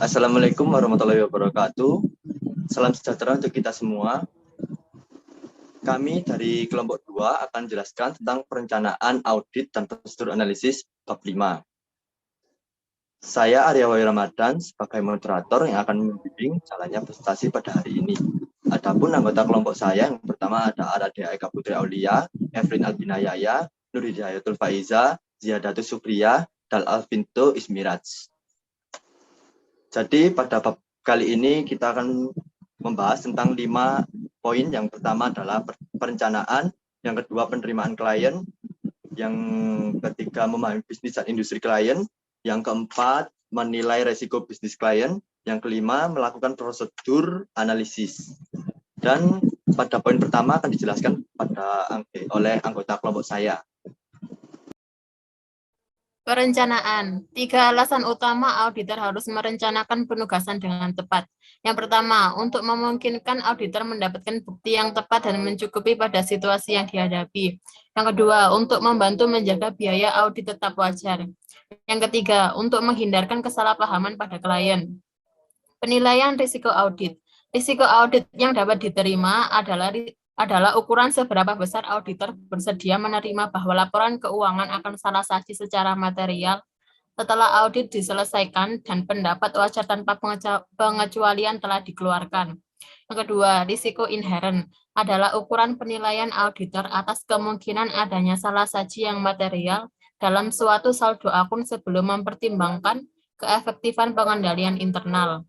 Assalamualaikum warahmatullahi wabarakatuh. Salam sejahtera untuk kita semua. Kami dari kelompok 2 akan jelaskan tentang perencanaan, audit, dan prosedur analisis bab 5. Saya Arya Wahyu Ramadan sebagai moderator yang akan membimbing jalannya presentasi pada hari ini. Adapun anggota kelompok saya yang pertama ada Aradia Eka Putri Aulia, Efrin Albina Yaya, Nur Hidayatul Faiza, Ziyadatul Supriya, dan Alvinto Ismiraj. Jadi pada bab kali ini kita akan membahas tentang 5 poin. Yang pertama adalah perencanaan, yang kedua penerimaan klien, yang ketiga memahami bisnis dan industri klien, yang keempat menilai resiko bisnis klien, yang kelima melakukan prosedur analisis. Dan pada poin pertama akan dijelaskan oleh anggota kelompok saya. Perencanaan. 3 alasan utama auditor harus merencanakan penugasan dengan tepat. Yang pertama, untuk memungkinkan auditor mendapatkan bukti yang tepat dan mencukupi pada situasi yang dihadapi. Yang kedua, untuk membantu menjaga biaya audit tetap wajar. Yang ketiga, untuk menghindarkan kesalahpahaman pada klien. Penilaian risiko audit. Risiko audit yang dapat diterima adalah ukuran seberapa besar auditor bersedia menerima bahwa laporan keuangan akan salah saji secara material setelah audit diselesaikan dan pendapat wajar tanpa pengecualian telah dikeluarkan. Yang kedua, risiko inherent adalah ukuran penilaian auditor atas kemungkinan adanya salah saji yang material dalam suatu saldo akun sebelum mempertimbangkan keefektifan pengendalian internal.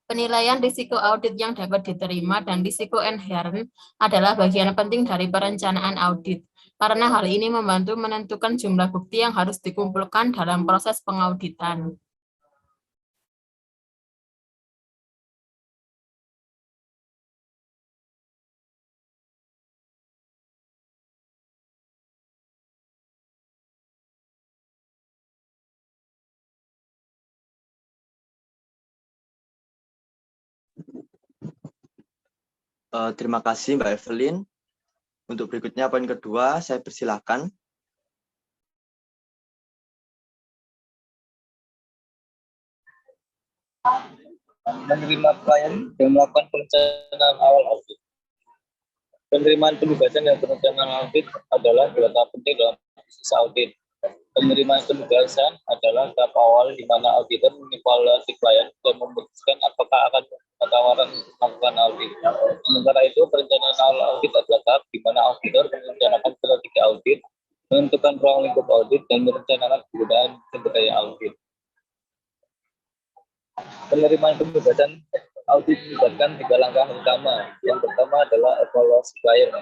Penilaian risiko audit yang dapat diterima dan risiko inherent adalah bagian penting dari perencanaan audit, karena hal ini membantu menentukan jumlah bukti yang harus dikumpulkan dalam proses pengauditan. Terima kasih Mbak Evelyn. Untuk berikutnya poin kedua, saya persilahkan. Menerima klien dan melakukan perencanaan awal audit. Penerimaan penugasan dan perencanaan audit adalah dua tahap penting dalam proses audit. Penerimaan penugasan adalah tahap awal di mana auditor mengevaluasi klien dan memutuskan apakah akan tawaran melakukan audit. Sementara itu, perencanaan awal audit adalah tahap di mana auditor merencanakan strategi audit, menentukan ruang lingkup audit, dan merencanakan penggunaan sumber daya audit. Penerimaan penugasan audit melibatkan 3 langkah utama. Yang pertama adalah evaluasi klien.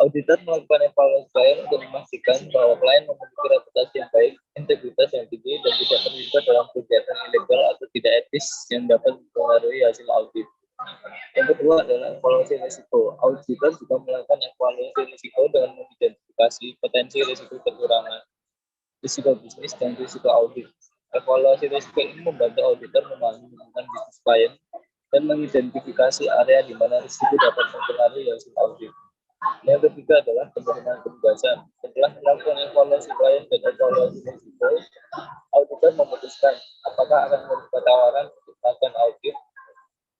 Auditor melakukan evaluasi klien untuk memastikan bahwa klien memiliki reputasi yang baik, integritas yang tinggi, dan tidak terlibat dalam kegiatan ilegal atau tidak etis yang dapat mempengaruhi hasil audit. Yang kedua adalah evaluasi risiko. Auditor juga melakukan evaluasi risiko dengan mengidentifikasi potensi risiko kekurangan, risiko bisnis, dan risiko audit. Evaluasi risiko ini membantu auditor memahami hubungan bisnis klien dan mengidentifikasi area di mana risiko dapat mempengaruhi hasil audit. Yang ketiga adalah penerimaan penugasan. Setelah melakukan evaluasi klien dan evaluasi risiko, auditor memutuskan apakah akan membuka tawaran untuk melakukan audit.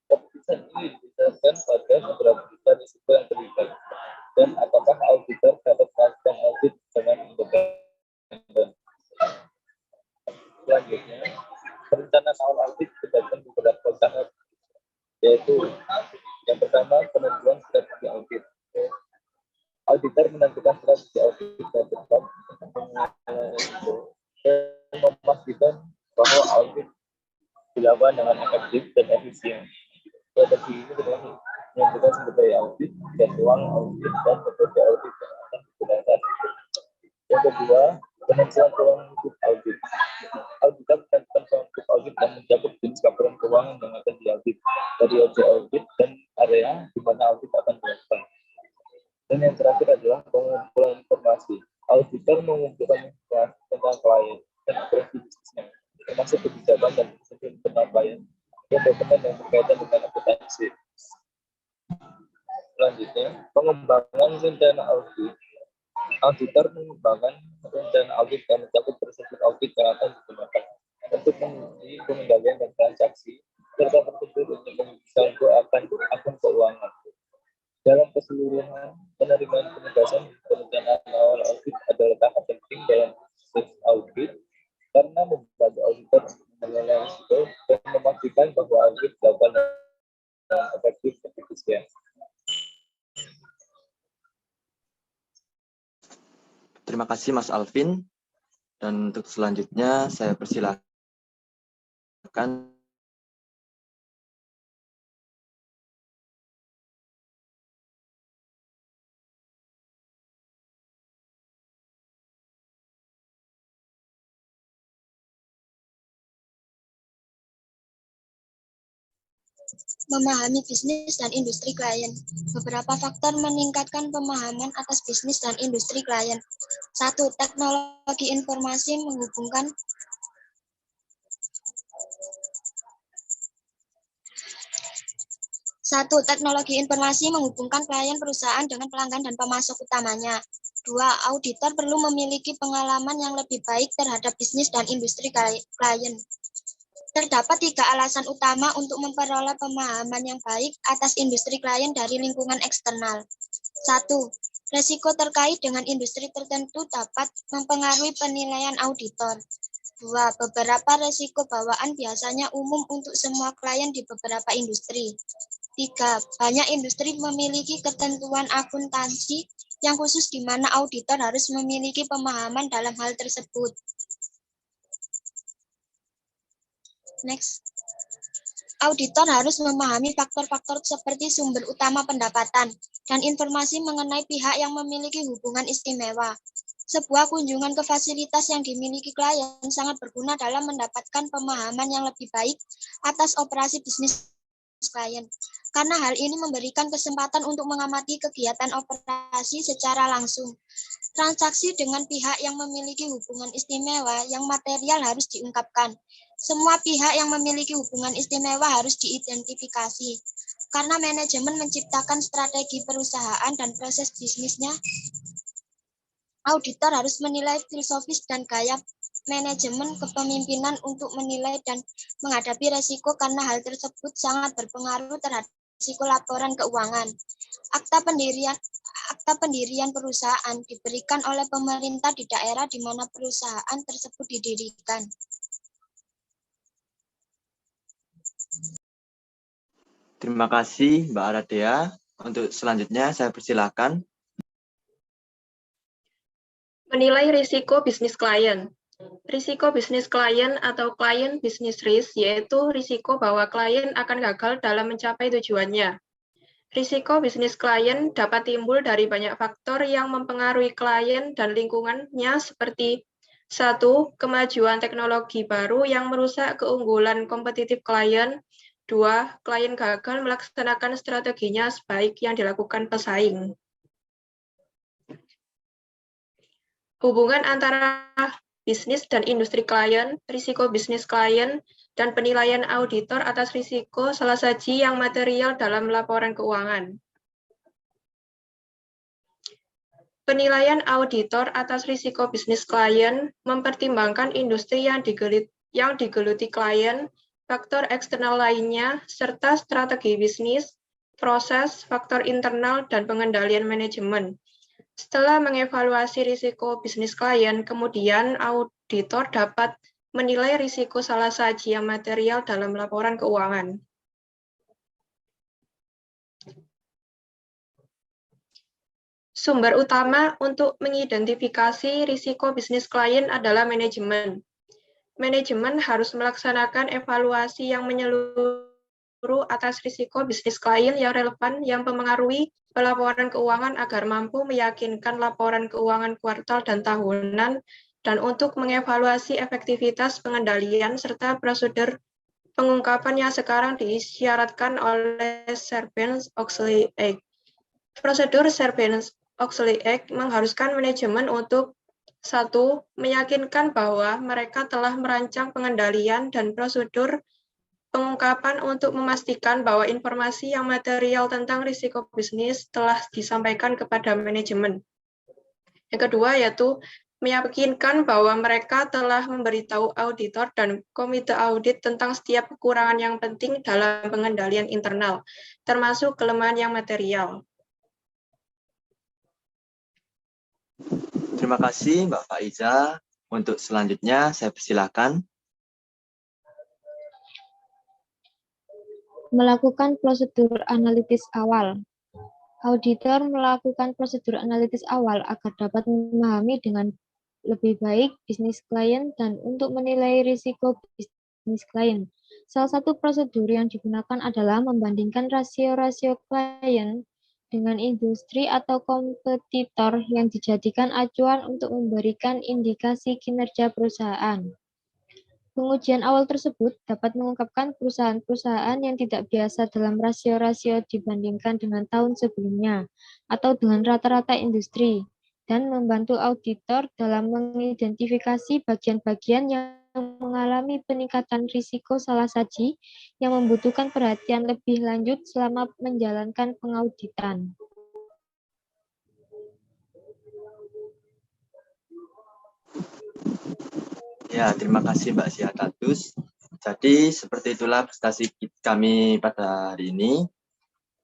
Keputusan ini didasarkan pada beberapa risiko yang terlibat dan apakah auditor dapat melakukan audit dengan independen. Selanjutnya, perencanaan awal audit berdasarkan beberapa tahap, yaitu yang pertama penentuan strategi audit. Auditor menentukan strategi audit yang tepat dan memastikan bahwa audit dilakukan dengan efektif dan efisien. Strategi ini adalah menentukan sumber daya audit, jadwal audit, dan metode audit yang akan digunakan. Yang kedua, penentuan ruang lingkup audit. Auditor menentukan ruang lingkup audit dan mencakup jenis laporan keuangan yang akan diaudit, dari objek audit dan area di mana audit akan dilakukan. Dan yang terakhir adalah pengumpulan informasi. Auditor mengumpulkan informasi tentang klien dan operasi bisnisnya, termasuk kebijakan dan prosedur internal klien, dan dokumen yang berkaitan dengan akuntansi. Selanjutnya, pengembangan rencana audit. Auditor mengembangkan rencana audit dan mencakup prosedur audit yang akan digunakan. untuk menguji pengendalian dan transaksi, serta prosedur untuk menguji saldo akun keuangan. Dalam keseluruhan, penerimaan penugasan perencanaan awal audit adalah tahap penting dalam proses audit karena membantu auditor mengelola risiko dan memastikan bahwa audit dilakukan dengan efektif dan efisien. Terima kasih Mas Alvin. Dan untuk selanjutnya saya persilakan Memahami bisnis dan industri klien. Beberapa faktor meningkatkan pemahaman atas bisnis dan industri klien. 1. Teknologi informasi menghubungkan klien perusahaan dengan pelanggan dan pemasok utamanya. 2. Auditor perlu memiliki pengalaman yang lebih baik terhadap bisnis dan industri klien. Terdapat 3 alasan utama untuk memperoleh pemahaman yang baik atas industri klien dari lingkungan eksternal. 1. Risiko terkait dengan industri tertentu dapat mempengaruhi penilaian auditor. 2. Beberapa risiko bawaan biasanya umum untuk semua klien di beberapa industri. 3. Banyak industri memiliki ketentuan akuntansi yang khusus di mana auditor harus memiliki pemahaman dalam hal tersebut. Next. Auditor harus memahami faktor-faktor seperti sumber utama pendapatan dan informasi mengenai pihak yang memiliki hubungan istimewa. Sebuah kunjungan ke fasilitas yang dimiliki klien sangat berguna dalam mendapatkan pemahaman yang lebih baik atas operasi bisnis klien. Karena hal ini memberikan kesempatan untuk mengamati kegiatan operasi secara langsung. Transaksi dengan pihak yang memiliki hubungan istimewa yang material harus diungkapkan. Semua pihak yang memiliki hubungan istimewa harus diidentifikasi. Karena manajemen menciptakan strategi perusahaan dan proses bisnisnya, auditor harus menilai filosofis dan gaya manajemen kepemimpinan untuk menilai dan menghadapi resiko karena hal tersebut sangat berpengaruh terhadap risiko laporan keuangan. Akta pendirian perusahaan diberikan oleh pemerintah di daerah di mana perusahaan tersebut didirikan. Terima kasih Mbak Aradea. Untuk selanjutnya saya persilakan. Menilai risiko bisnis klien. Risiko bisnis klien atau client business risk yaitu risiko bahwa klien akan gagal dalam mencapai tujuannya. Risiko bisnis klien dapat timbul dari banyak faktor yang mempengaruhi klien dan lingkungannya seperti 1. Kemajuan teknologi baru yang merusak keunggulan kompetitif klien. 2. Klien gagal melaksanakan strateginya sebaik yang dilakukan pesaing. Hubungan antara bisnis dan industri klien, risiko bisnis klien, dan penilaian auditor atas risiko salah saji yang material dalam laporan keuangan. Penilaian auditor atas risiko bisnis klien mempertimbangkan industri yang digeluti klien, faktor eksternal lainnya, serta strategi bisnis, proses, faktor internal, dan pengendalian manajemen. Setelah mengevaluasi risiko bisnis klien, kemudian auditor dapat menilai risiko salah saji yang material dalam laporan keuangan. Sumber utama untuk mengidentifikasi risiko bisnis klien adalah manajemen. Manajemen harus melaksanakan evaluasi yang menyeluruh atas risiko bisnis klien yang relevan yang mempengaruhi pelaporan keuangan agar mampu meyakinkan laporan keuangan kuartal dan tahunan dan untuk mengevaluasi efektivitas pengendalian serta prosedur pengungkapan yang sekarang disyaratkan oleh Sarbanes-Oxley Act. Prosedur Sarbanes-Oxley Act mengharuskan manajemen untuk 1. Meyakinkan bahwa mereka telah merancang pengendalian dan prosedur pengungkapan untuk memastikan bahwa informasi yang material tentang risiko bisnis telah disampaikan kepada manajemen. Yang kedua yaitu meyakinkan bahwa mereka telah memberitahu auditor dan komite audit tentang setiap kekurangan yang penting dalam pengendalian internal, termasuk kelemahan yang material. Terima kasih Mbak Faiza. Untuk selanjutnya saya persilakan. Melakukan prosedur analitis awal. Auditor melakukan prosedur analitis awal agar dapat memahami dengan lebih baik bisnis klien dan untuk menilai risiko bisnis klien. Salah satu prosedur yang digunakan adalah membandingkan rasio-rasio klien dengan industri atau kompetitor yang dijadikan acuan untuk memberikan indikasi kinerja perusahaan. Pengujian awal tersebut dapat mengungkapkan perusahaan-perusahaan yang tidak biasa dalam rasio-rasio dibandingkan dengan tahun sebelumnya atau dengan rata-rata industri, dan membantu auditor dalam mengidentifikasi bagian-bagian yang mengalami peningkatan risiko salah saji yang membutuhkan perhatian lebih lanjut selama menjalankan pengauditan. Ya, terima kasih Mbak Syahdatus. Jadi seperti itulah presentasi kami pada hari ini.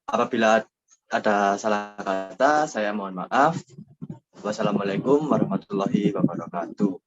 Apabila ada salah kata, saya mohon maaf. Wassalamualaikum warahmatullahi wabarakatuh.